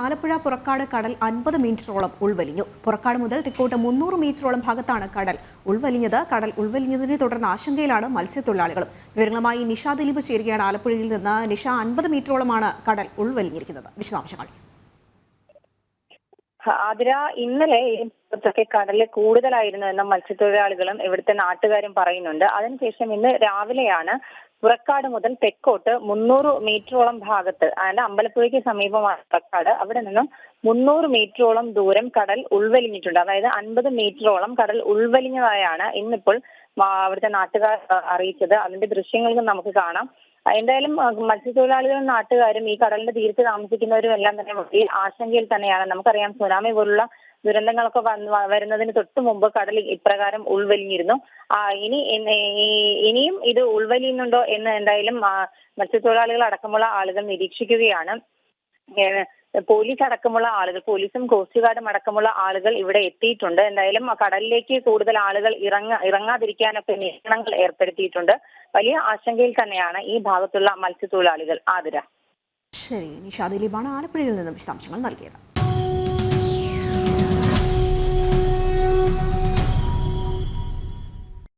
ആലപ്പുഴ പുറക്കാട് കടൽ 50 മീറ്ററോളം ഉൾവലിഞ്ഞു. പുറക്കാട് മുതൽ തെക്കോട്ട് 300 മീറ്ററോളം ഭാഗത്താണ് കടൽ ഉൾവലിഞ്ഞത്. കടൽ ഉൾവലിഞ്ഞതിനെ തുടർന്ന് ആശങ്കയിലാണ് മത്സ്യത്തൊഴിലാളികളും. വിവരങ്ങളുമായി നിഷ ദിലീപ് ചേരുകയാണ് ആലപ്പുഴയിൽ നിന്ന്. നിഷ, 50 മീറ്ററോളമാണ് കടൽ ഉൾവലിഞ്ഞിരിക്കുന്നത്. വിശദാംശങ്ങൾ. ആതിര, ഇന്നലെ കടലിൽ കൂടുതലായിരുന്നു എന്ന മത്സ്യത്തൊഴിലാളികളും ഇവിടുത്തെ നാട്ടുകാരും പറയുന്നുണ്ട്. അതിനുശേഷം ഇന്ന് രാവിലെയാണ് പുറക്കാട് മുതൽ തെക്കോട്ട് 300 മീറ്ററോളം ഭാഗത്ത്, അതായത് അമ്പലപ്പുഴയ്ക്ക് സമീപമാണ് പുറക്കാട്, അവിടെ നിന്നും 300 മീറ്ററോളം ദൂരം കടൽ ഉൾവലിഞ്ഞിട്ടുണ്ട്. അതായത് 50 മീറ്ററോളം കടൽ ഉൾവലിഞ്ഞതായാണ് ഇന്നിപ്പോൾ അവിടുത്തെ നാട്ടുകാർ അറിയിച്ചത്. അതിന്റെ ദൃശ്യങ്ങളും നമുക്ക് കാണാം. എന്തായാലും മത്സ്യത്തൊഴിലാളികളും നാട്ടുകാരും ഈ കടലിന്റെ തീരത്ത് താമസിക്കുന്നവരും എല്ലാം തന്നെ വലിയ ആശങ്കയിൽ തന്നെയാണ്. നമുക്കറിയാം, സുനാമി പോലുള്ള ദുരന്തങ്ങളൊക്കെ വരുന്നതിന് തൊട്ട് മുമ്പ് കടൽ ഇപ്രകാരം ഉൾവലിഞ്ഞിരുന്നു. ഇനിയും ഇത് ഉൾവലിയുന്നുണ്ടോ എന്ന് എന്തായാലും മത്സ്യത്തൊഴിലാളികൾ അടക്കമുള്ള ആളുകൾ നിരീക്ഷിക്കുകയാണ്. പോലീസ് അടക്കമുള്ള ആളുകൾ, പോലീസും കോസ്റ്റ് ഗാർഡും അടക്കമുള്ള ആളുകൾ ഇവിടെ എത്തിയിട്ടുണ്ട്. എന്തായാലും കടലിലേക്ക് കൂടുതൽ ആളുകൾ ഇറങ്ങാതിരിക്കാനൊക്കെ നിയന്ത്രണങ്ങൾ ഏർപ്പെടുത്തിയിട്ടുണ്ട്. വലിയ ആശങ്കയിൽ തന്നെയാണ് ഈ ഭാഗത്തുള്ള മത്സ്യത്തൊഴിലാളികൾ. ആതിര. ശരി, നിഷ ദിലീപാണ് ആലപ്പുഴയിൽ നിന്നും വിശദാംശങ്ങൾ നൽകിയത്.